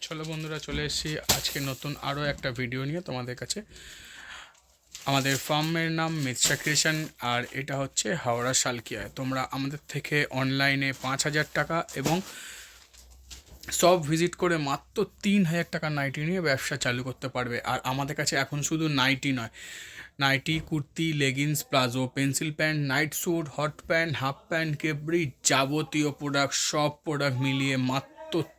চলো বন্ধুরা, চলে এসেছি আজকে নতুন আরও একটা ভিডিও নিয়ে তোমাদের কাছে। আমাদের ফার্মের নাম মিত্রা ক্রিয়েশন, আর এটা হচ্ছে হাওড়া শালকিয়ায়। তোমরা আমাদের থেকে অনলাইনে 5,000 টাকা এবং সব ভিজিট করে মাত্র 3,000 টাকা নাইটি নিয়ে ব্যবসা চালু করতে পারবে। আর আমাদের কাছে এখন শুধু নাইটি নয়, nighty, kurti, leggings, palazzo, pencil pant, night suit, hot pant, half pant, capri, যাবতীয় প্রোডাক্ট, সব প্রোডাক্ট মিলিয়ে মাত্র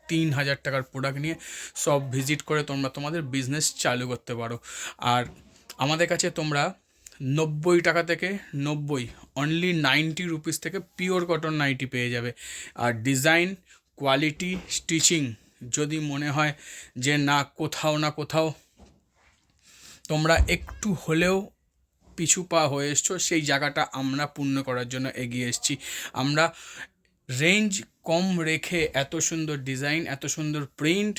3,000 টাকার প্রোডাক্ট নিয়ে সব ভিজিট করে তোমরা তোমাদের বিজনেস চালু করতে পারো। আর আমাদের কাছে তোমরা 90 টাকা থেকে অনলি 90 রুপিস থেকে পিওর কটন নাইটি পেয়ে যাবে। আর ডিজাইন, কোয়ালিটি, স্টিচিং যদি মনে হয় যে না কোথাও তোমরা একটু হলেও পিছু পা হয়ে এসছো, সেই জায়গাটা আমরা পূর্ণ করার জন্য এগিয়ে এসেছি। আমরা রেঞ্জ কম রেখে এত সুন্দর ডিজাইন, এত সুন্দর প্রিন্ট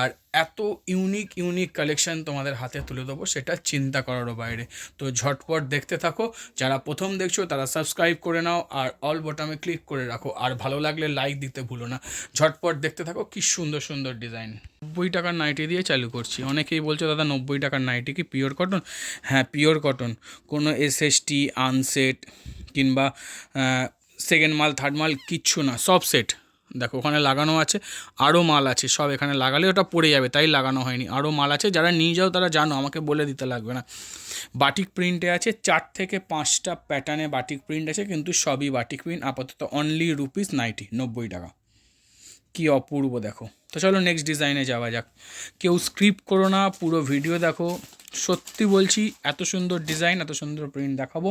আর এত ইউনিক কালেকশন তোমাদের হাতে তুলে দেবো, সেটা চিন্তা করারও বাইরে। তো ঝটপট দেখতে থাকো। যারা প্রথম দেখছো তারা সাবস্ক্রাইব করে নাও আর অল বটমে ক্লিক করে রাখো। আর ভালো লাগলে লাইক দিতে ভুলো না। ঝটপট দেখতে থাকো কি সুন্দর সুন্দর ডিজাইন। 90 টাকার নাইটি দিয়ে চালু করছি। অনেকেই বলছো দাদা 90 টাকার নাইটি কি পিওর কটন? হ্যাঁ, পিওর কটন। কোনো এসএসটি, আনসেট কিংবা সেকেন্ড মাল, থার্ড মাল কিচ্ছু না, সব সেট। দেখো ওখানে লাগানো আছে, আরও মাল আছে, সব এখানে লাগালে ওটা পড়ে যাবে, তাই লাগানো হয়নি। আরও মাল আছে, যারা নিয়ে যাও তারা জানো, আমাকে বলে দিতে লাগবে না। বাটিক প্রিন্টে আছে 4 থেকে 5টা প্যাটার্নে বাটিক প্রিন্ট আছে, কিন্তু সবই বাটিক প্রিন্ট। আপাতত অনলি রুপিস 90 টাকা। কি অপূর্ব দেখো। তো চলো নেক্সট ডিজাইনে যাওয়া যাক। কেউ স্ক্রিপ্ট করো না, পুরো ভিডিও দেখো। সত্যি বলছি, এত সুন্দর ডিজাইন, এত সুন্দর প্রিন্ট দেখাবো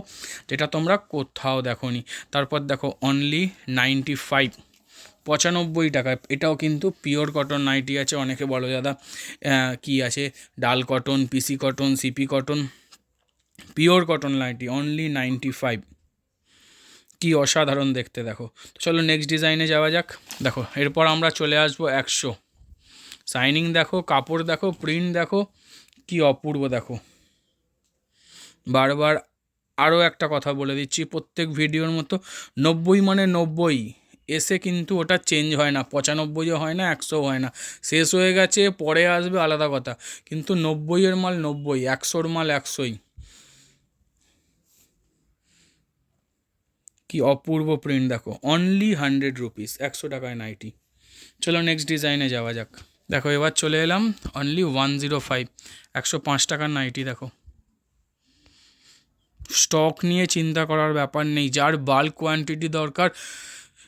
যেটা তোমরা কোথাও দেখোনি। তারপর দেখো অনলি 95 টাকা। এটাও কিন্তু পিওর কটন নাইটি আছে। অনেকে বলো দাদা কি আছে, ডাল cotton, PC cotton, CP cotton, pure cotton nightie only 95। কি অসাধারণ দেখতে দেখো। তো চলো নেক্সট ডিজাইনে যাওয়া যাক। দেখো এরপর আমরা চলে আসবো 100। শাইনিং দেখো, কাপড় দেখো, প্রিন্ট দেখো, কি অপূর্ব দেখো। বারবার আরও একটা কথা বলে দিচ্ছি, প্রত্যেক ভিডিওর মতো 90 মানে 90 এসে কিন্তু ওটা চেঞ্জ হয় না। 95ও হয় না, 100ও হয় না। শেষ হয়ে গেছে, পরে আসবে আলাদা কথা, কিন্তু 90-এর মাল 90, 100-র মাল 100ই। কি অপূর্ব প্রিন্ট দেখো। অনলি 100 রুপিস, 100 টাকায় নাইটি। চলো নেক্সট ডিজাইনে যাওয়া যাক। দেখো এবার চলে এলাম অনলি 105, 105 টাকার নাইটি। দেখো স্টক নিয়ে চিন্তা করার ব্যাপার নেই। যার বাল্ক কোয়ান্টিটি দরকার,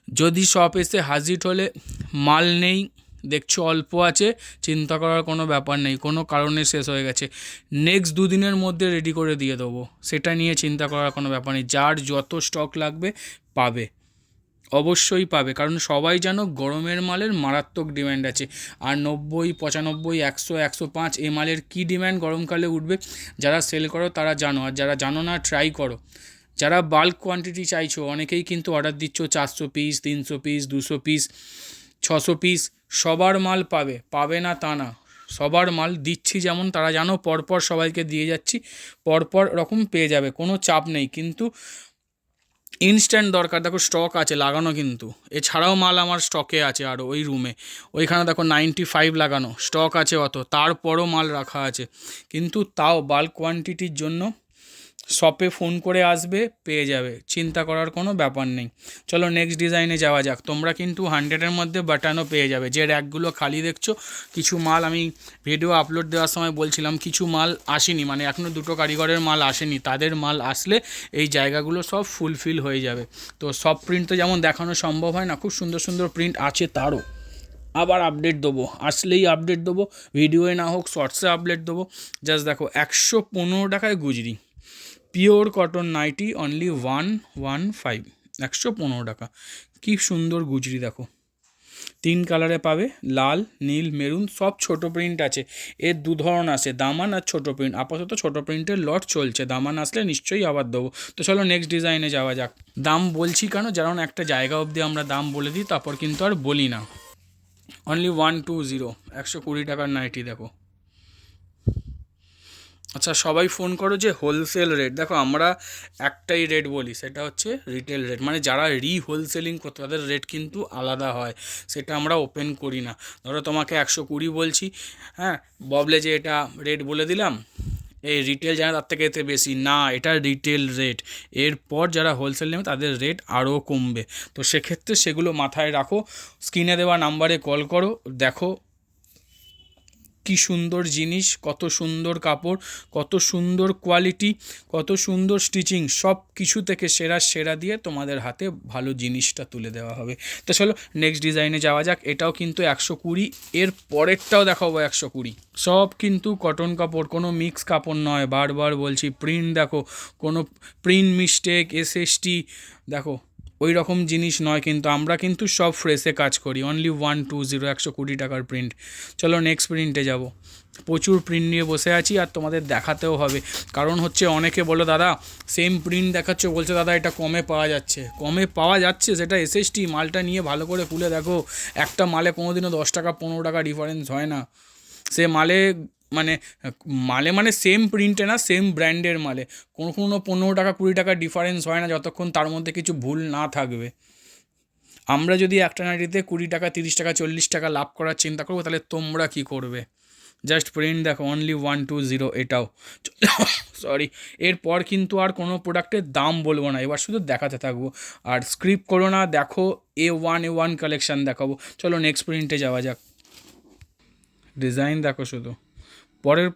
যদি শপ এসে হাজির হলে মাল নেই, দেখছো অল্প আছে, চিন্তা করার কোনো ব্যাপার নেই। কোনো কারণে শেষ হয়ে গেছে, নেক্সট 2 দিনের মধ্যে রেডি করে দিয়ে দেবো, সেটা নিয়ে চিন্তা করার কোনো ব্যাপার নেই। যার যত স্টক লাগবে পাবে, অবশ্যই পাবে। কারণ সবাই জানো গরমের মালের মারাত্মক ডিম্যান্ড আছে। আর 90, 95, 100, 105 এ মালের কী ডিম্যান্ড গরমকালে উঠবে, যারা সেল করো তারা জানো। আর যারা জানো না, ট্রাই করো। যারা বাল্ক কোয়ান্টিটি চাইছো, অনেকেই কিন্তু অর্ডার দিচ্ছ 400 পিস, 300 পিস, 200 পিস, 600 পিস। সবার মাল পাবে না তা না, সবার মাল দিচ্ছি যেমন তারা জানো, পরপর সবাইকে দিয়ে যাচ্ছি, পরপর রকম পেয়ে যাবে, কোনো চাপ নেই। কিন্তু ইনস্ট্যান্ট দরকার, দেখো স্টক আছে লাগানো, কিন্তু এছাড়াও মাল আমার স্টকে আছে আরও ওই রুমে। ওইখানে দেখো 95 লাগানো, স্টক আছে অত, তারপরও মাল রাখা আছে। কিন্তু তাও বাল্ক কোয়ান্টিটির জন্য শপে ফোন করে আসবে, পেয়ে যাবে, চিন্তা করার কোনো ব্যাপার নেই। চলো নেক্সট ডিজাইনে যাওয়া যাক। তোমরা কিন্তু 100-এর মধ্যে বাটনও পেয়ে যাবে। যে র্যাকগুলো খালি দেখছো, কিছু মাল আমি ভিডিও আপলোড দেওয়ার সময় বলছিলাম কিছু মাল আসেনি, মানে এখনও 2টো কারিগরের মাল আসেনি, তাদের মাল আসলে এই জায়গাগুলো সব ফুলফিল হয়ে যাবে। তো সব প্রিন্ট তো যেমন দেখানো সম্ভব হয় না, খুব সুন্দর সুন্দর প্রিন্ট আছে, তারও আবার আপডেট দেবো, আসলেই আপডেট দেবো, ভিডিওয়ে না হোক শর্টসে আপডেট দেবো। জাস্ট দেখো 115 টাকায় গুজরি পিওর কটন নাইটি অনলি 115, 115 টাকা। কি সুন্দর গুজরি দেখো। 3 কালারে পাবে, লাল, নীল, মেরুন, সব ছোটো প্রিন্ট আছে। এর 2 ধরন আছে, দামান আর ছোটো প্রিন্ট। আপাতত ছোটো প্রিন্টের লট চলছে, দামান আসলে নিশ্চয়ই আবার দেবো। তো চলো নেক্সট ডিজাইনে যাওয়া যাক। দাম বলছি কেন, যেমন একটা জায়গা অবধি আমরা দাম বলে দিই, তারপর কিন্তু আর বলি না। অনলি 120, 120 টাকার নাইটি দেখো। আচ্ছা, সবাই ফোন করো যে হোলসেল রেট। দেখো, আমরা একটাই রেট বলি, সেটা হচ্ছে রিটেল রেট। মানে যারা হোলসেলিং করতে তাদের রেট কিন্তু আলাদা হয়, সেটা আমরা ওপেন করি না। ধরো তোমাকে 120 বলছি, হ্যাঁ, ববলে যে এটা রেট বলে দিলাম, এই রিটেল যারা তার থেকে এতে বেশি না, এটা রিটেল রেট। এরপর যারা হোলসেল নেবে তাদের রেট আরও কমবে। তো সেক্ষেত্রে সেগুলো মাথায় রাখো, স্ক্রিনে দেওয়া নাম্বারে কল করো, দেখো কি সুন্দর জিনিস, কত সুন্দর কাপড়, কত সুন্দর কোয়ালিটি, কত সুন্দর স্টিচিং, সব কিছু থেকে সেরা সেরা দিয়ে তোমাদের হাতে ভালো জিনিসটা তুলে দেওয়া হবে। তো চলো নেক্সট ডিজাইনে যাওয়া যাক। এটাও কিন্তু 120, এর পরেরটাও দেখাবো 120। সব কিন্তু কটন কাপড়, কোনো মিক্স কাপড় নয়, বারবার বলছি। প্রিন্ট দেখো, কোনো প্রিন্ট মিস্টেক, এসএসটি দেখো, ওই রকম জিনিস নয় কিন্তু। আমরা কিন্তু সব ফ্রেশে কাজ করি। অনলি 120, 120 টাকার প্রিন্ট। চলো নেক্সট প্রিন্টে যাব। প্রচুর প্রিন্ট নিয়ে বসে আছি আর তোমাদের দেখাতেও হবে। কারণ হচ্ছে অনেকে বলো দাদা সেম প্রিন্ট দেখাচ্ছ, বলছে দাদা এটা কমে পাওয়া যাচ্ছে। কমে পাওয়া যাচ্ছে, সেটা এসএসটি মালটা নিয়ে ভালো করে খুলে দেখো। একটা মালে কোনোদিনও 10 টাকা 15 টাকা ডিফারেন্স হয় না। সে মালে মানে মানে সেম প্রিন্টে না, সেম ব্র্যান্ডের মালে কোনো কোনো 15 টাকা 20 টাকা ডিফারেন্স হয় না, যতক্ষণ তার মধ্যে কিছু ভুল না থাকবে। আমরা যদি একটা নাইটিতে 20 টাকা 30 টাকা 40 টাকা লাভ করার চিন্তা করবো, তাহলে তোমরা কি করবে? জাস্ট প্রিন্ট দেখো, অনলি 120। এটাও সরি, এরপর কিন্তু আর কোনো প্রোডাক্টের দাম বলবো না, এবার শুধু দেখাতে থাকবো। আর স্ক্রিপ্ট করো না, দেখো A1 কালেকশান দেখাবো। চলো নেক্সট প্রিন্টে যাওয়া যাক। ডিজাইন দেখো শুধু, পরের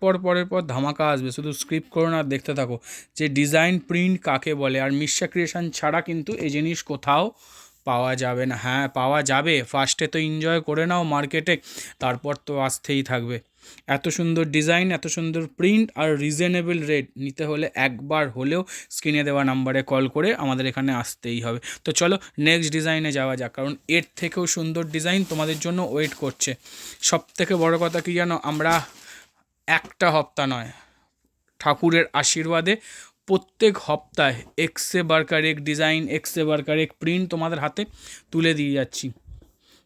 পর ধামাকা আসবে, শুধু স্ক্রিপ্ট করো না, দেখতে থাকো যে ডিজাইন প্রিন্ট কাকে বলে। আর মিশা ক্রিয়েশন ছাড়া কিন্তু এই জিনিস কোথাও পাওয়া যাবে না। হ্যাঁ, পাওয়া যাবে, ফার্স্টে তো এনজয় করে নাও মার্কেটে, তারপর তো আসতেই থাকবে। এত সুন্দর ডিজাইন, এত সুন্দর প্রিন্ট আর রিজনেবল রেট নিতে হলে একবার হলেও স্ক্রিনে দেওয়া নাম্বারে কল করে আমাদের এখানে আসতেই হবে। তো চলো নেক্সট ডিজাইনে যাওয়া যাক, কারণ এর থেকেও সুন্দর ডিজাইন তোমাদের জন্য ওয়েট করছে। সব থেকে বড় কথা কি জানো, আমরা একটা হপ্তা নয়, ঠাকুরের আশীর্বাদে প্রত্যেক হপ্তাহে এক্সে বারকার এক ডিজাইন, এক্সে বারকার এক প্রিন্ট তোমাদের হাতে তুলে দিয়ে যাচ্ছি,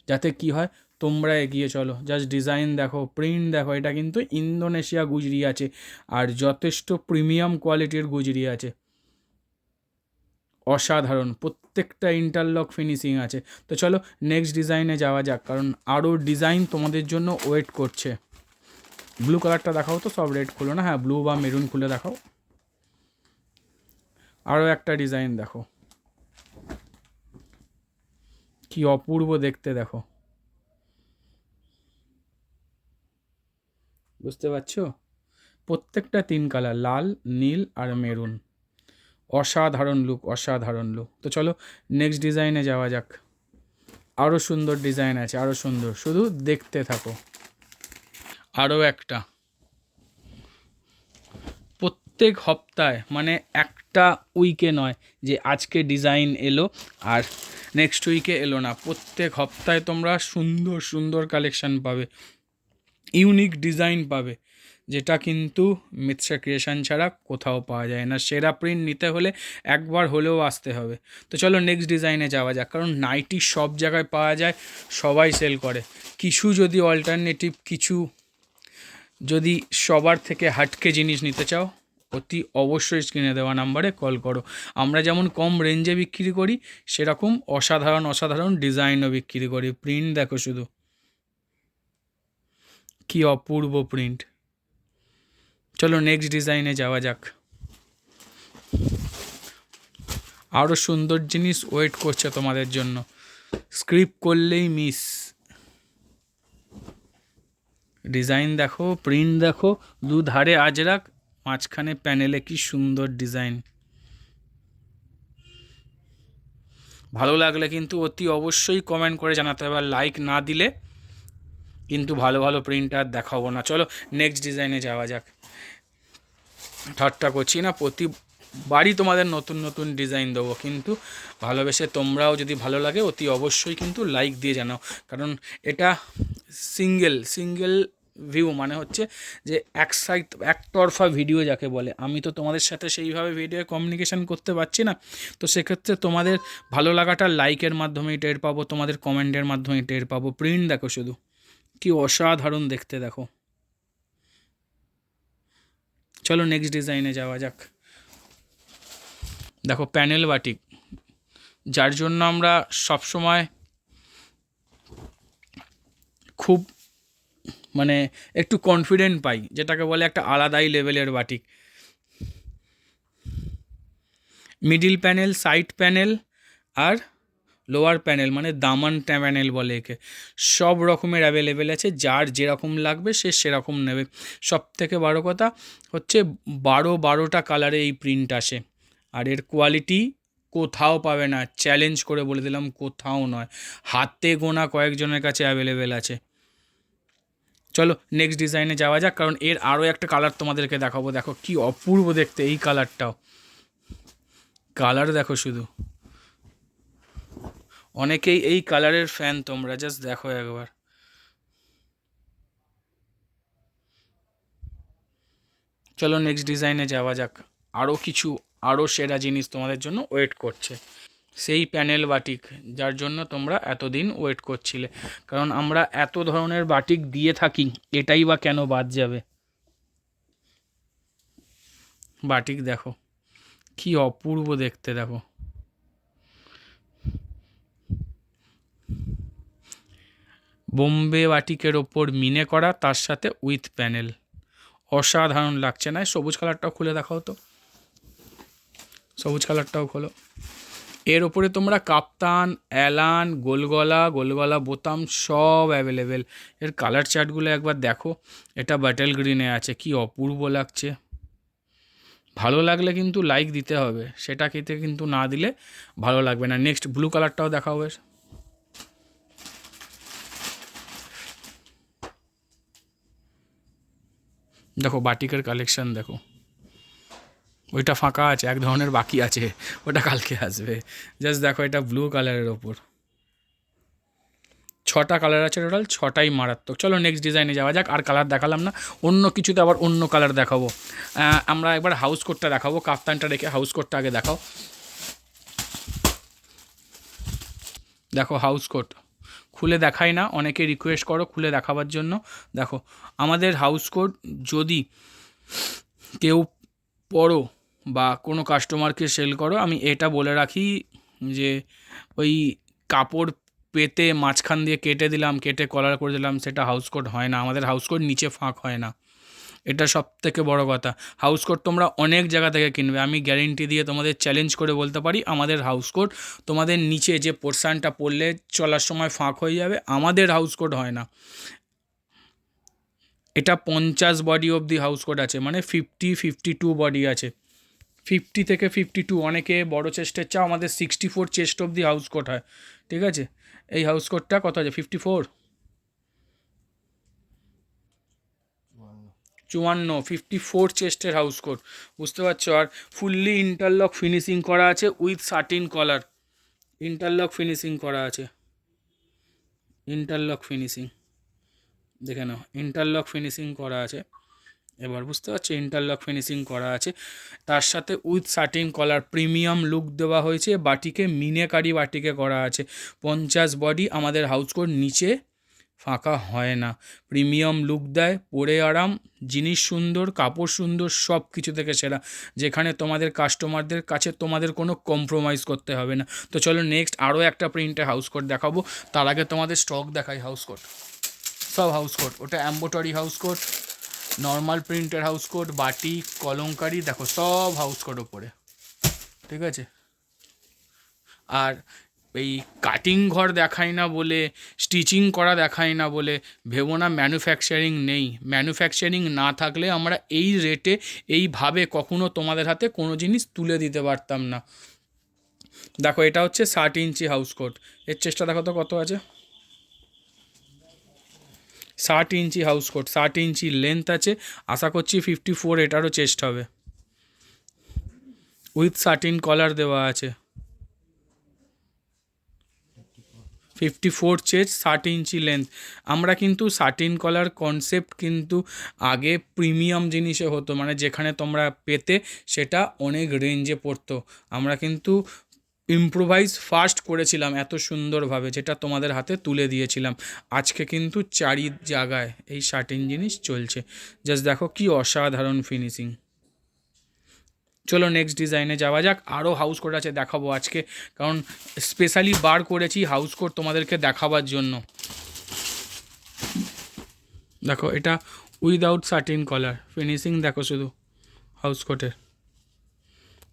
যাতে কি হয় তোমরা এগিয়ে চলো। জাস্ট ডিজাইন দেখো, প্রিন্ট দেখো, এটা কিন্তু ইন্দোনেশিয়া গুজরি আছে, আর যথেষ্ট প্রিমিয়াম কোয়ালিটির গুজরি আছে, অসাধারণ, প্রত্যেকটা ইন্টারলক ফিনিশিং আছে। তো চলো নেক্সট ডিজাইনে যাওয়া যাক, কারণ আরও ডিজাইন তোমাদের জন্য ওয়েট করছে। ব্লু কালারটা দেখাও তো, সব রেড খুলো না, হ্যাঁ ব্লু বা মেরুন খুলে দেখাও। আরও একটা ডিজাইন দেখো, কি অপূর্ব দেখতে দেখো, বুঝতে পারছো? প্রত্যেকটা 3 কালার, লাল, নীল আর মেরুন, অসাধারণ লুক, অসাধারণ লুক। তো চলো নেক্সট ডিজাইনে যাওয়া যাক। আরও সুন্দর ডিজাইন আছে, আরও সুন্দর, শুধু দেখতে থাকো। আরও একটা, প্রত্যেক হপ্তায় মানে একটা উইকে নয় যে আজকে ডিজাইন এলো আর নেক্সট উইকে এলো না, প্রত্যেক হপ্তায় তোমরা সুন্দর সুন্দর কালেকশান পাবে, ইউনিক ডিজাইন পাবে, যেটা কিন্তু মিত্রা ক্রিয়েশন ছাড়া কোথাও পাওয়া যায় না। সেরা প্রিন্ট নিতে হলে একবার হলেও আসতে হবে। তো চলো নেক্সট ডিজাইনে যাওয়া যাক, কারণ নাইটি সব জায়গায় পাওয়া যায়, সবাই সেল করে। কিছু যদি অল্টারনেটিভ, কিছু যদি সবার থেকে হাটকে জিনিস নিতে চাও, অতি অবশ্যই স্ক্রিনে দেওয়া নাম্বারে কল করো। আমরা যেমন কম রেঞ্জে বিক্রি করি, সেরকম অসাধারণ অসাধারণ ডিজাইনও বিক্রি করি। প্রিন্ট দেখো শুধু, কি অপূর্ব প্রিন্ট। চলো নেক্সট ডিজাইনে যাওয়া যাক। আরও সুন্দর জিনিস ওয়েট করছে তোমাদের জন্য, স্ক্রিপ্ট করলেই মিস। ডিজাইন দেখো, প্রিন্ট দেখো, দুধারে আজরাক, মাঝখানে প্যানেলে কি সুন্দর ডিজাইন। ভালো লাগলে কিন্তু অতি অবশ্যই কমেন্ট করে জানাতে হবে, আর লাইক না দিলে কিন্তু ভালো ভালো প্রিন্ট আর দেখাবো না। চলো নেক্সট ডিজাইনে যাওয়া যাক। ঠাট্টা করছি না, প্রতিবারই তোমাদের নতুন নতুন ডিজাইন দেবো, কিন্তু ভালোবেসে তোমরাও যদি ভালো লাগে অতি অবশ্যই কিন্তু লাইক দিয়ে জানাও। কারণ এটা সিঙ্গেল ভিউ, মানে হচ্ছে যে একতরফা ভিডিও যাকে বলে। আমি তো তোমাদের সাথে সেইভাবে ভিডিও কমিউনিকেশান করতে পারছি না, তো সেক্ষেত্রে তোমাদের ভালো লাগাটা লাইকের মাধ্যমেই টের পাবো, তোমাদের কমেন্টের মাধ্যমেই টের পাবো। প্রিন্ট দেখো শুধু, কি অসাধারণ দেখতে দেখো। চলো নেক্সট ডিজাইনে যাওয়া যাক। দেখো প্যানেল বাটিক, যার জন্য আমরা সবসময় খুব মানে একটু কনফিডেন্ট পাই, যেটাকে বলে একটা আলাদাই লেভেলের batik. Middle panel, side panel আর লোয়ার প্যানেল মানে দামান প্যানেল বলে একে, সব রকমের অ্যাভেলেবেল আছে। যার যেরকম লাগবে সে সেরকম নেবে। সব থেকে বড় কথা হচ্ছে 12টা কালারে এই প্রিন্ট আসে, আর এর কোয়ালিটি কোথাও পাবে না, চ্যালেঞ্জ করে বলে দিলাম, কোথাও নয়। হাতে গোনা কয়েকজনের কাছে অ্যাভেলেবেল আছে। চলো নেক্সট ডিজাইনে যাওয়া যাক, কারণ এর আরও একটা কালার তোমাদেরকে দেখাবো। দেখো কি অপূর্ব দেখতে এই কালারটাও, কালার দেখো শুধু। অনেকেই এই কালারের ফ্যান তোমরা, জাস্ট দেখো একবার। চলো নেক্সট ডিজাইনে যাওয়া যাক। আরও সেরা জিনিস তোমাদের জন্য ওয়েট করছে, সেই প্যানেল বাটিক যার জন্য তোমরা এতদিন ওয়েট করছিলে। কারণ আমরা এত ধরনের বাটিক দিয়ে থাকি, এটাই বা কেন বাদ যাবে। বাটিক দেখো কি অপূর্ব দেখতে, দেখো বোম্বে বাটিকের ওপর মিনে করা, তার সাথে উইথ প্যানেল, অসাধারণ লাগছে না? সবুজ কালারটাও খুলে দেখাও তো, সবুজ কালারটাও খোলো। এর ওপরে তোমরা কাপ্তান, অ্যালান, গোলগলা বোতাম সব অ্যাভেলেবেল। এর কালার চার্টগুলো একবার দেখো। এটা বাটেল গ্রিনে আছে, কি অপূর্ব লাগছে। ভালো লাগলে কিন্তু লাইক দিতে হবে, সেটা খেতে কিন্তু না দিলে ভালো লাগবে না। নেক্সট ব্লু কালারটাও দেখাও। বেশ দেখো বাটিকের কালেকশান দেখো, ওইটা ফাঁকা আছে, এক ধরনের বাকি আছে, ওটা কালকে আসবে। জাস্ট দেখো এটা ব্লু কালারের ওপর, 6টা কালার আছে টোটাল, 6টাই মারাত্মক। চলো নেক্সট ডিজাইনে যাওয়া যাক। আর কালার দেখালাম না, অন্য কিছুতে আবার অন্য কালার দেখাবো। আমরা একবার হাউস কোটটা দেখাবো, কাপ্তানটা রেখে হাউস কোটটা আগে দেখাও। দেখো হাউস কোট খুলে দেখাই না, অনেকে রিকোয়েস্ট করো খুলে দেখাবার জন্য। দেখো আমাদের হাউস কোট যদি কেউ পড়ো বা কোনো কাস্টমারকে সেল করো, আমি এটা বলে রাখি যে ওই কাপড় পেতে মাঝখান দিয়ে কেটে দিলাম, কেটে কলার করে দিলাম, সেটা হাউস কোট হয় না। আমাদের হাউস কোট নিচে ফাঁক হয় না, এটা সব থেকে বড়ো কথা। হাউস কোট তোমরা অনেক জায়গা থেকে কিনবে, আমি গ্যারেন্টি দিয়ে তোমাদের চ্যালেঞ্জ করে বলতে পারি, আমাদের হাউস কোট তোমাদের নিচে যে পোর্শানটা পরলে চলার সময় ফাঁক হয়ে যাবে, আমাদের হাউস কোট হয় না। এটা 50 বডি অবধি হাউস কোট আছে, মানে 52 বডি আছে, 50 থেকে 52। অনেকে বড় চেস্টের চাও, আমাদের 64 চেস্ট অবধি হাউস কোট হয়। ঠিক আছে, এই হাউস কোটটা কত আছে? 54, 54 চেস্টের হাউস কোট, বুঝতে পারছো? আর ফুললি ইন্টারলক ফিনিশিং করা আছে with satin collar, interlock finishing করা আছে, ইন্টারলক ফিনিশিং দেখে নাও, ইন্টারলক ফিনিশিং করা আছে। এবার বুঝতে পারছো, ইন্টারলক ফিনিশিং করা আছে, তার সাথে with satin collar, premium look দেওয়া হয়েছে বাটিকে, মিনেকারি বাটিকে করা আছে। 50 বডি, আমাদের হাউস কোট নিচে ফাঁকা হয় না, প্রিমিয়াম লুক দেয়, পরে আরাম, জিনিস সুন্দর, কাপড় সুন্দর, সব কিছু থেকে সেরা, যেখানে তোমাদের কাস্টমারদের কাছে তোমাদের কোনো কম্প্রোমাইজ করতে হবে না। তো চলো নেক্সট আরও একটা প্রিন্টে হাউস কোট দেখাবো, তার আগে তোমাদের স্টক দেখাই। হাউস কোট সব হাউস কোট, ওটা অ্যাম্বোটারি হাউস কোট, নর্মাল প্রিন্টের হাউস কোট, বাটিক, কলমকারি, দেখো সব হাউস কোট ওপরে। ঠিক আছে, আর এই কাটিং ঘর দেখায় না বলে, স্টিচিং করা দেখায় না বলে ভেবো না ম্যানুফ্যাকচারিং নেই। ম্যানুফ্যাকচারিং না থাকলে আমরা এই রেটে এইভাবে কখনো তোমাদের হাতে কোনো জিনিস তুলে দিতে পারতাম না। দেখো এটা হচ্ছে 60 ইঞ্চি হাউস কোট, এর চেষ্টা দেখো তো কত আছে। 60 ইঞ্চি হাউস কোট, 60 ইঞ্চি লেন্থ আছে, আশা করছি 54 এটারও চেস্ট হবে, উইথ সাটিন কলার দেওয়া আছে, 54 চেস্ট, 60 ইঞ্চি লেন্থ। আমরা কিন্তু সাটিন কলার কনসেপ্ট কিন্তু আগে প্রিমিয়াম জিনিসে হতো, মানে যেখানে তোমরা পেতে সেটা অনেক রেঞ্জে পড়তো, আমরা কিন্তু ইম্প্রোভাইজ ফাস্ট করেছিলাম এত সুন্দরভাবে, যেটা তোমাদের হাতে তুলে দিয়েছিলাম। আজকে কিন্তু চারি জায়গায় এই 60 জিনিস চলছে, জাস্ট দেখো কি অসাধারণ ফিনিশিং। চলো নেক্সট ডিজাইনে যাওয়া যাক। আরও হাউস কোট আছে, দেখাবো আজকে, কারণ স্পেশালি বার করেছি হাউস কোট তোমাদেরকে দেখাবার জন্য। দেখো এটা উইদাউট সাটিন কলার, ফিনিশিং দেখো শুধু হাউস কোটের,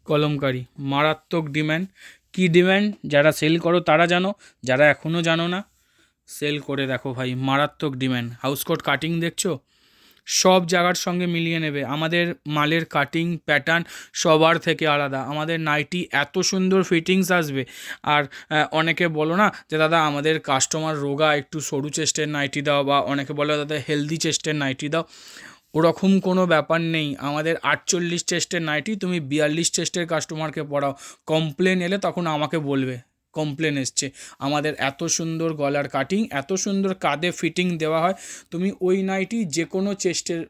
কলমকারি, মারাত্মক ডিম্যান্ড। কি ডিম্যান্ড, যারা সেল করো তারা জানো, যারা এখনও জানো না সেল করে দেখো ভাই, মারাত্মক ডিম্যান্ড। হাউস কোট কাটিং দেখছো, সব জায়গার সঙ্গে মিলিয়ে নেবে। আমাদের মালের কাটিং প্যাটার্ন সবার থেকে আলাদা। আমাদের নাইটি এত সুন্দর ফিটিংস আসবে। আর অনেকে বলো না যে দাদা আমাদের কাস্টমার রোগা, একটু সরু চেস্টের নাইটি দাও, বা অনেকে বলো দাদা হেলদি চেস্টের নাইটি দাও। ওরকম কোনো ব্যাপার নেই। আমাদের 48 চেস্টের নাইটি তুমি 42 চেস্টের কাস্টমারকে পরাও, কমপ্লেন এলে তখন আমাকে বলবে কমপ্লেন এসছে। আমাদের এত সুন্দর গলার কাটিং, এত সুন্দর কাঁধে ফিটিং দেওয়া হয়, তুমি ওই নাইটি যে কোনো চেস্টের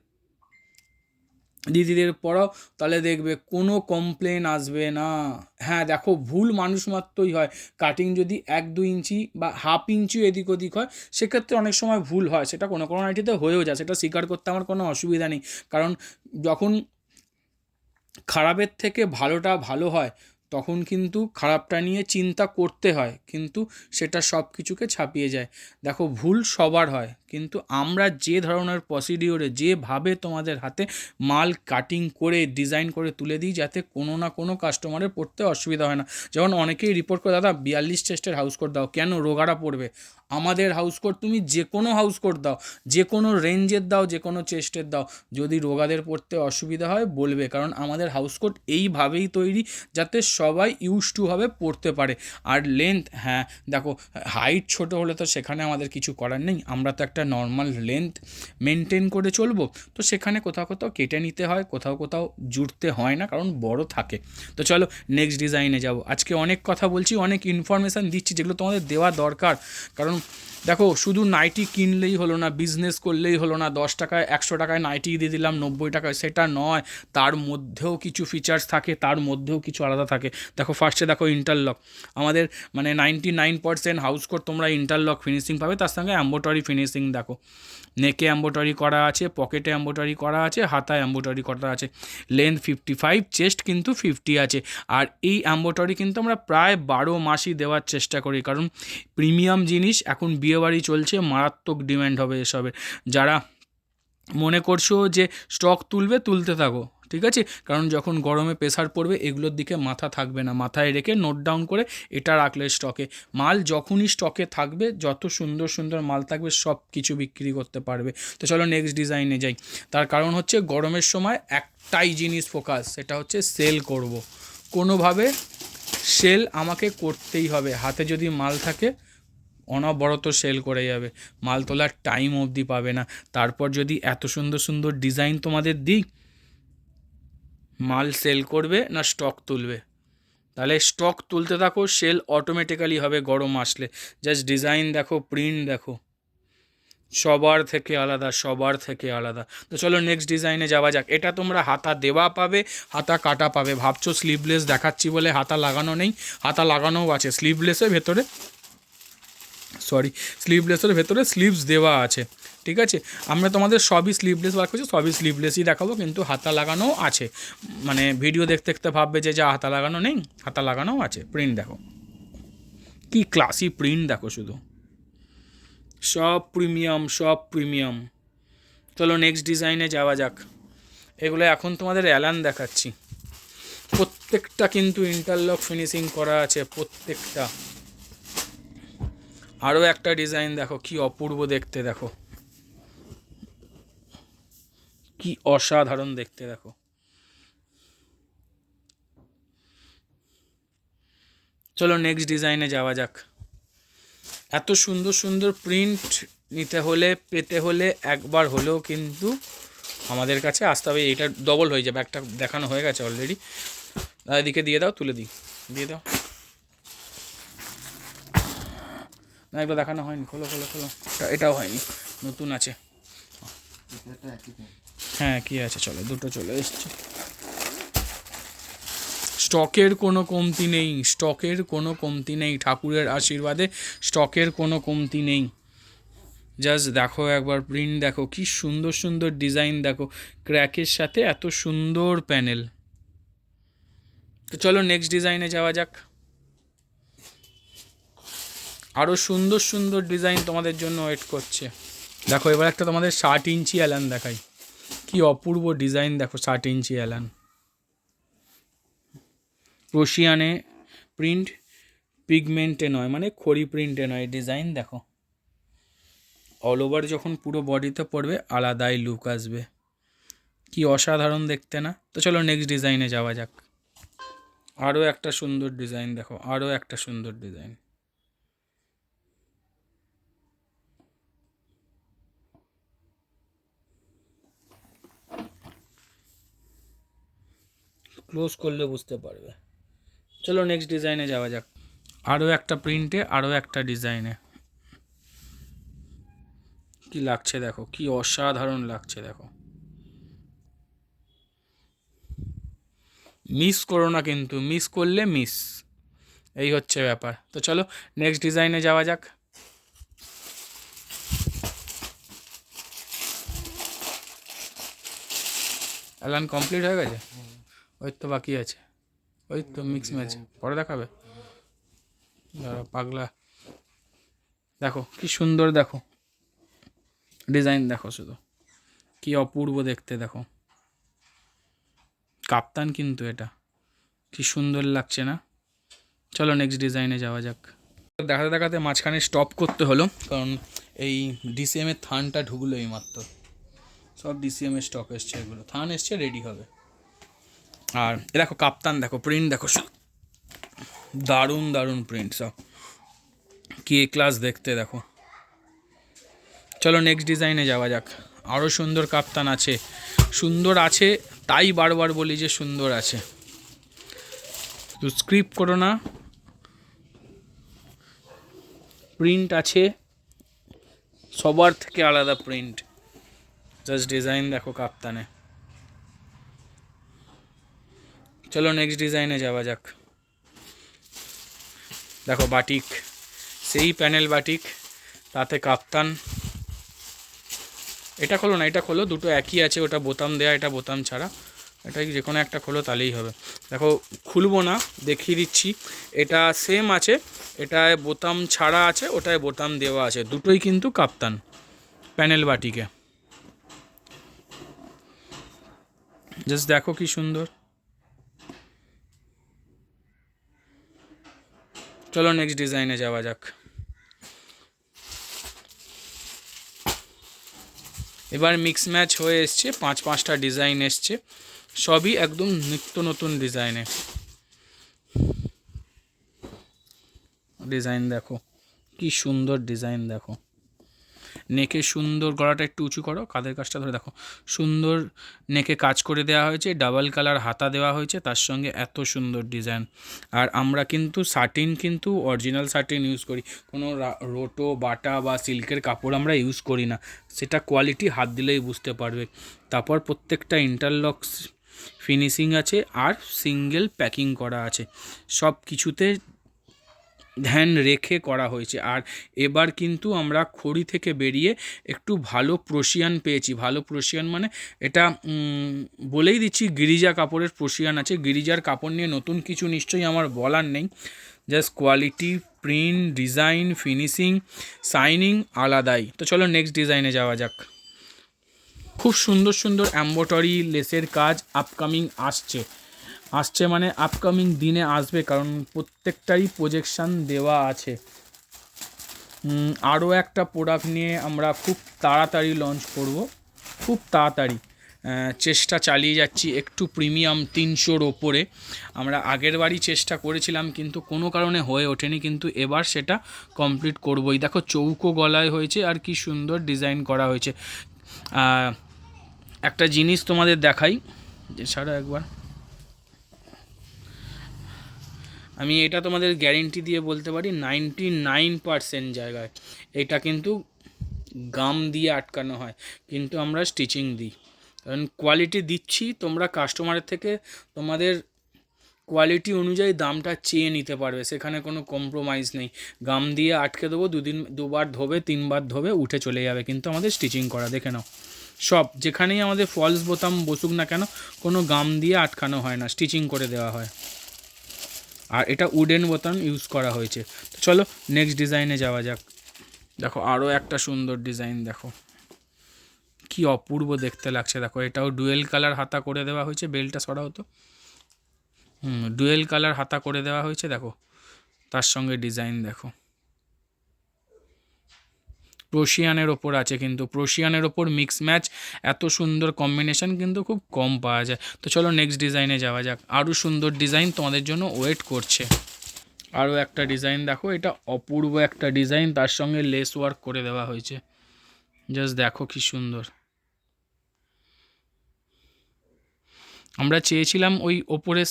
দিদিদের পরাও, তাহলে দেখবে কোনো কমপ্লেন আসবে না। হ্যাঁ দেখো, ভুল মানুষ মাত্রই হয়। কাটিং যদি 1-2 ইঞ্চি বা হাফ ইঞ্চিও এদিক ওদিক হয়, সেক্ষেত্রে অনেক সময় ভুল হয়, সেটা কোনো কোনো নাইটিতে হয়েও যায়, সেটা স্বীকার করতে আমার কোনো অসুবিধা নেই। কারণ যখন খারাপের থেকে ভালোটা ভালো হয়, তখন কিন্তু খারাপটা নিয়ে চিন্তা করতে হয়, কিন্তু সেটা সব কিছুকে ছাপিয়ে যায়। দেখো ভুল সবার হয়, কিন্তু আমরা যে ধরনের প্রসিডিওরে, যেভাবে তোমাদের হাতে মাল কাটিং করে ডিজাইন করে তুলে দিই, যাতে কোনো না কোনো কাস্টমারের পড়তে অসুবিধা হয় না। যেমন অনেকেই রিপোর্ট করে দাদা 42 চেস্টের হাউস কোট দাও, কেন রোগারা পড়বে? আমাদের হাউস কোট তুমি যে কোনো হাউস কোট দাও, যে কোনো রেঞ্জের দাও, যে কোনো চেস্টের দাও, যদি রোগাদের পড়তে অসুবিধা হয় বলবে, কারণ আমাদের হাউস কোট এইভাবেই তৈরি যাতে সবাই ইউজ টু হবে, পড়তে পারে। আর লেন্থ, হ্যাঁ দেখো, হাইট ছোট হলে তো সেখানে আমাদের কিছু করার নেই, আমরা তো একটা নর্মাল লেন্থ মেনটেন করে চলবো, তো সেখানে কোথাও কোথাও কেটে নিতে হয়, কোথাও কোথাও জুড়তে হয় না, কারণ বড় থাকে। তো চলো নেক্সট ডিজাইনে যাব। আজকে অনেক কথা বলছি, অনেক ইনফরমেশান দিচ্ছি, যেগুলো তোমাদের দেওয়া দরকার। কারণ দেখো, শুধু নাইটি কিনলেই হলো না, বিজনেস করলেই হলো না, 10 টাকায় 100 টাকায় নাইটি দিয়ে দিলাম 90 টাকায়, সেটা নয়। তার মধ্যেও কিছু ফিচার্স থাকে, তার মধ্যেও কিছু আলাদা থাকে। দেখো ফার্স্টে দেখো ইন্টারলক, আমাদের মানে 99% হাউস কোট তোমরা ইন্টারলক ফিনিশিং পাবে, তার সঙ্গে এম্বোটারি ফিনিশিং। দেখো নেকে এম্বোটারি করা আছে, পকেটে এম্বোটারি করা আছে, হাতায় এম্বোটারি করা আছে। লেন্থ 55, চেস্ট কিন্তু 50 আছে। আর এই এম্বোটারি কিন্তু আমরা প্রায় 12 মাসই দেওয়ার চেষ্টা করি, কারণ প্রিমিয়াম জিনিস, এখন বিয়েবাড়ি চলছে, মারাত্মক ডিম্যান্ড হবে এসবের। যারা মনে করছো যে স্টক তুলতে থাকো, ঠিক আছে, কারণ যখন গরমে প্রেসার পড়বে এগুলোর দিকে মাথা থাকবে না, মাথায় রেখে নোট ডাউন করে এটা রাখলে স্টকে, মাল যখনই স্টকে থাকবে, যত সুন্দর সুন্দর মাল থাকবে সব কিছু বিক্রি করতে পারবে। তো চলো নেক্সট ডিজাইনে যাই। তার কারণ হচ্ছে গরমের সময় একটাই জিনিস ফোকাস, সেটা হচ্ছে সেল করব, কোনোভাবে সেল আমাকে করতেই হবে। হাতে যদি মাল থাকে অনবরত সেল করে যাবে, মাল তোলার টাইম অবধি পাবে না। তারপর যদি এত সুন্দর সুন্দর ডিজাইন তোমাদের দিই, মাল সেল করবে না স্টক তুলবে? তাহলে স্টক তুলতে থাকো, সেল অটোমেটিক্যালি হবে গরম আসলে। জাস্ট ডিজাইন দেখো, প্রিন্ট দেখো, সবার থেকে আলাদা, সবার থেকে আলাদা। তো চলো নেক্সট ডিজাইনে যাওয়া যাক। এটা তোমরা হাতা দেওয়া পাবে, হাতা কাটা পাবে। ভাবছো স্লিভলেস দেখাচ্ছি বলে হাতা লাগানো নেই, হাতা লাগানোও আছে। স্লিভলেসের ভেতরে স্লিভলেসের ভেতরে স্লিভস দেওয়া আছে, ঠিক আছে। আমরা তোমাদের সবই স্লিভলেস বার করছি, সবই স্লিভলেসই দেখাবো, কিন্তু হাতা লাগানোও আছে। মানে ভিডিও দেখতে দেখতে ভাববে যে যা হাতা লাগানো নেই, হাতা লাগানোও আছে। প্রিন্ট দেখো, কি ক্লাসি প্রিন্ট দেখো শুধু, সব প্রিমিয়াম, সব প্রিমিয়াম। চলো নেক্সট ডিজাইনে যাওয়া যাক। এগুলো এখন তোমাদের অ্যালান দেখাচ্ছি, প্রত্যেকটা কিন্তু ইন্টারলক ফিনিশিং করা আছে, প্রত্যেকটা। আরও একটা ডিজাইন দেখো, কি অপূর্ব দেখতে, দেখো কি অসাধারণ দেখতে, দেখো। চলো নেক্সট ডিজাইনে যাওয়া যাক। এত সুন্দর সুন্দর প্রিন্ট নিতে হলে, পেতে হলে একবার হলেও কিন্তু আমাদের কাছে আসতে হবে। এটা ডবল হয়ে যাবে, একটা দেখানো হয়ে গেছে অলরেডি। এদিকে দিয়ে দাও, তুলে দিই, দিয়ে দাও না, এগুলো দেখানো হয়নি, খোলো খোলো খোলো, এটাও হয়নি, নতুন আছে। হ্যাঁ কি আছে, চলো দুটো চলে এসছে। স্টকের কোনো কমতি নেই, স্টকের কোনো কমতি নেই, ঠাকুরের আশীর্বাদে স্টকের কোনো কমতি নেই। জাস্ট দেখো একবার প্রিন্ট দেখো, কি সুন্দর সুন্দর ডিজাইন দেখো, ক্র্যাকের সাথে এত সুন্দর প্যানেল। তো চলো নেক্সট ডিজাইনে যাওয়া যাক। আরও সুন্দর সুন্দর ডিজাইন তোমাদের জন্য ওয়েট করছে। দেখো এবার একটা তোমাদের 60 ইঞ্চি অ্যালান দেখাই, কি অপূর্ব ডিজাইন। দেখো 60 ইঞ্চি অ্যালান, ক্রোশিয়ানে প্রিন্ট, পিগমেন্টে নয়, মানে খড়ি প্রিন্টে নয়। ডিজাইন দেখো, অল ওভার যখন পুরো বডিতে পড়বে আলাদাই লুক আসবে, কি অসাধারণ দেখতে না। তো চলো নেক্সট ডিজাইনে যাওয়া যাক। আরও একটা সুন্দর ডিজাইন দেখো, আরও একটা সুন্দর ডিজাইন। ক্লোজ করলে বুঝতে পারবে। চলো নেক্সট ডিজাইনে যাওয়া যাক। আরও একটা প্রিন্টে, আরও একটা ডিজাইনে। কি লাগছে দেখো, কি অসাধারণ লাগছে দেখো। মিস করো না কিন্তু, মিস করলে মিস, এই হচ্ছে ব্যাপার। তো চলো নেক্সট ডিজাইনে যাওয়া যাক। অ্যালান কমপ্লিট হয়ে গেছে, ওই তো বাকি আছে, ওই তো মিক্স ম্যাচ পরে দেখাবে। পাগলা দেখো কি সুন্দর, দেখো ডিজাইন দেখো শুধু, কি অপূর্ব দেখতে দেখো। কাপ্তান কিন্তু এটা, কি সুন্দর লাগছে না। চলো নেক্সট ডিজাইনে যাওয়া যাক। দেখাতে দেখাতে মাঝখানে স্টপ করতে হলো, কারণ এই ডিসিএমের থানটা ঢুকলো এই মাত্র। সব ডিসিএমের স্টক এসছে, এগুলো থান এসছে, রেডি হবে। আর এ দেখো কাপ্তান, দেখো প্রিন্ট দেখো, সব দারুণ দারুণ প্রিন্ট, সব কি এ ক্লাস দেখতে দেখো। চলো নেক্সট ডিজাইনে যাওয়া যাক। আরও সুন্দর কাপ্তান আছে, সুন্দর আছে তাই বারবার বলি যে সুন্দর আছে। তো স্ক্রিপ্ট করো না, প্রিন্ট আছে সবার থেকে আলাদা প্রিন্ট। জাস্ট ডিজাইন দেখো কাপ্তানে। চলো নেক্সট ডিজাইনে যাওয়া যাক। দেখো বাটিক, সেই প্যানেল বাটিক, তাতে কাপ্তান। এটা খোলো না, এটা খোলো, দুটো একই আছে, ওটা বোতাম দেয়া, এটা বোতাম ছাড়া। এটাই যে কোনো একটা খোলো তাহলেই হবে। দেখো খুলবো না, দেখিয়ে দিচ্ছি। এটা সেম আছে, এটায় বোতাম ছাড়া আছে, ওটায় বোতাম দেওয়া আছে, দুটোই কিন্তু কাপ্তান প্যানেল বাটিকে। জাস্ট দেখো কি সুন্দর। চলো নেক্সট ডিজাইনে যাওয়া যাক। এবার মিক্স ম্যাচ হয়ে এসছে, পাঁচটা ডিজাইন এসছে, সবই একদম নিত্য নতুন ডিজাইনে। ডিজাইন দেখো কি সুন্দর ডিজাইন দেখো। নেকে সুন্দর, গলাটা একটু উঁচু করো, কাঁধের কাজটা ধরে দেখো, সুন্দর নেকে কাজ করে দেওয়া হয়েছে, ডাবল কালার হাতা দেওয়া হয়েছে, তার সঙ্গে এত সুন্দর ডিজাইন। আর আমরা কিন্তু শাটিন, কিন্তু অরিজিনাল শাটিন ইউজ করি, কোনো রোটো বাটা বা সিল্কের কাপড় আমরা ইউজ করি না। সেটা কোয়ালিটি হাত দিলেই বুঝতে পারবে। তারপর প্রত্যেকটা ইন্টারলক ফিনিশিং আছে, আর সিঙ্গেল প্যাকিং করা আছে, সব কিছুতে ধ্যান রেখে করা হয়েছে। আর এবার কিন্তু আমরা খড়ি থেকে বেরিয়ে একটু ভালো প্রশিয়ান পেয়েছি। ভালো প্রশিয়ান মানে এটা বলেই দিচ্ছি, গিরিজা কাপড়ের প্রশিয়ান আছে। গিরিজার কাপড় নিয়ে নতুন কিছু নিশ্চয়ই আমার বলার নেই, just quality, print, design, finishing, shining আলাদাই। তো চলো নেক্সট ডিজাইনে যাওয়া যাক। খুব সুন্দর সুন্দর এমব্রয়ডারি লেসের কাজ আপকামিং আসছে মানে আপকামিং দিনে আসবে, কারণ প্রত্যেকটাই প্রজেকশান দেওয়া আছে। আরও একটা প্রোডাক্ট নিয়ে আমরা খুব তাড়াতাড়ি লঞ্চ করব, খুব তাড়াতাড়ি চেষ্টা চালিয়ে যাচ্ছি। একটু প্রিমিয়াম 300-র ওপরে আমরা আগের বারই চেষ্টা করেছিলাম, কিন্তু কোনো কারণে হয়ে ওঠেনি, কিন্তু এবার সেটা কমপ্লিট করবই। দেখো চৌকো গলায় হয়েছে, আর কি সুন্দর ডিজাইন করা হয়েছে। একটা জিনিস তোমাদের দেখাই, এছাড়া একবার আমি এটা তোমাদের গ্যারেন্টি দিয়ে বলতে পারি 99% জায়গায় এটা কিন্তু গাম দিয়ে আটকানো হয়, কিন্তু আমরা স্টিচিং দিই, কারণ কোয়ালিটি দিচ্ছি। তোমরা কাস্টমারের থেকে তোমাদের কোয়ালিটি অনুযায়ী দামটা চেয়ে নিতে পারবে, সেখানে কোনো কম্প্রোমাইজ নেই। গাম দিয়ে আটকে দেবো, দুবার ধোবে, 3বার ধোবে, উঠে চলে যাবে, কিন্তু আমাদের স্টিচিং করা, দেখে নাও। সব যেখানেই আমাদের ফলস বোতাম বসুক না কেন, কোনো গাম দিয়ে আটকানো হয় না, স্টিচিং করে দেওয়া হয়। আর এটা উডেন বোতাম ইউজ করা হয়েছে। তো চলো নেক্সট ডিজাইনে যাওয়া যাক। দেখো আরও একটা সুন্দর ডিজাইন, দেখো কি অপূর্ব দেখতে লাগছে। দেখো এটাও ডুয়েল কালার হাতা করে দেওয়া হয়েছে, বেলটা সরাও তো। ডুয়েল কালার হাতা করে দেওয়া হয়েছে, দেখো তার সঙ্গে ডিজাইন দেখো। প্রোশিয়ানের ওপর আছে, কিন্তু প্রোশিয়ানের ওপর মিক্স ম্যাচ এত সুন্দর কম্বিনেশন কিন্তু খুব কম পাওয়া যায়। তো চলো নেক্সট ডিজাইনে যাওয়া যাক। আরও সুন্দর ডিজাইন তোমাদের জন্য ওয়েট করছে। আরও একটা ডিজাইন দেখো, এটা অপূর্ব একটা ডিজাইন, তার সঙ্গে লেস ওয়ার্ক করে দেওয়া হয়েছে। জাস্ট দেখো কি সুন্দর। আমরা চেয়েছিলাম ওই ওপরের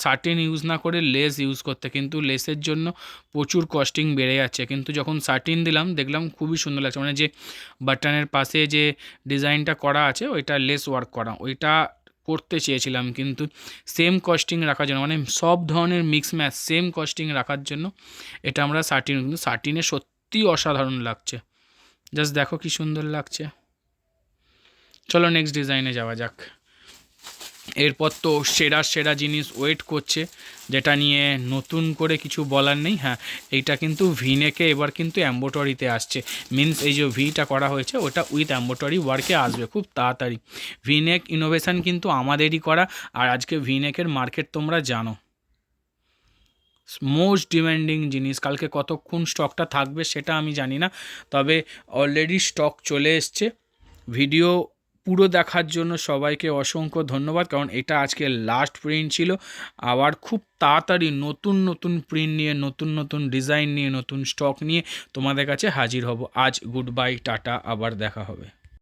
শার্টিন ইউজ না করে লেস ইউজ করতে, কিন্তু লেসের জন্য প্রচুর কস্টিং বেড়ে যাচ্ছে। কিন্তু যখন শার্টিন দিলাম দেখলাম খুবই সুন্দর লাগছে। মানে যে বাটনের পাশে যে ডিজাইনটা করা আছে ওইটা লেস ওয়ার্ক করা, ওইটা করতে চেয়েছিলাম, কিন্তু সেম কস্টিং রাখার জন্য, মানে সব ধরনের মিক্স ম্যাচ সেম কস্টিং রাখার জন্য এটা আমরা শার্টিন, কিন্তু শার্টিনে সত্যি অসাধারণ লাগছে। জাস্ট দেখো কি সুন্দর লাগছে। চলো নেক্সট ডিজাইনে যাওয়া যাক। এরপর তো সেরা জিনিস ওয়েট করছে, যেটা নিয়ে নতুন করে কিছু বলার নেই। হ্যাঁ, এইটা কিন্তু ভিনেকে এবার কিন্তু অ্যাম্বোটারিতে আসছে। মিন্স এই যে ভিটা করা হয়েছে ওটা উইথ অ্যাম্বোটারি ওয়ার্কে আসবে খুব তাড়াতাড়ি। ভিনেক ইনোভেশন কিন্তু আমাদেরই করা, আর আজকে ভিনেকের মার্কেট তোমরা জানো, মোস্ট ডিমান্ডিং জিনিস। কালকে কতক্ষণ স্টকটা থাকবে সেটা আমি জানি না, তবে অলরেডি স্টক চলে এসছে। ভিডিও পুরো দেখার জন্য সবাইকে অসংখ্য ধন্যবাদ, কারণ এটা আজকে লাস্ট প্রিন্ট ছিল। আবার খুব তাড়াতাড়ি নতুন প্রিন্ট নিয়ে, নতুন ডিজাইন নিয়ে, নতুন স্টক নিয়ে তোমাদের কাছে হাজির হব। আজ গুড বাই, টাটা, আবার দেখা হবে।